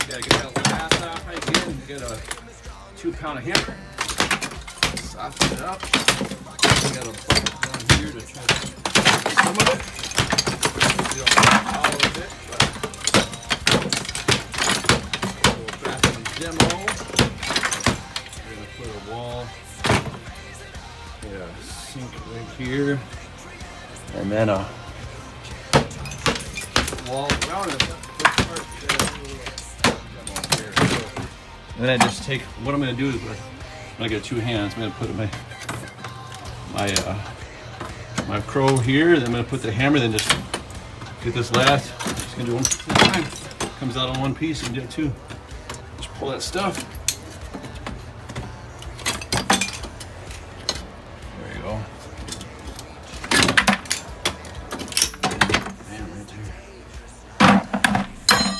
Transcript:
gotta get that lathe off again. Get a 2-pound hammer. Soften it up. Got a bucket down here to try to get some of it. We don't want all of it, but we'll back in demo. We're gonna put a wall, yeah, sink right here, and then a wall around it. And then I just take, what I'm going to do is, when I get 2 hands, I'm going to put my crow here, then I'm going to put the hammer, then just get this lathe. Just going to do one piece at a time. Comes out on one piece and do it 2. Just pull that stuff.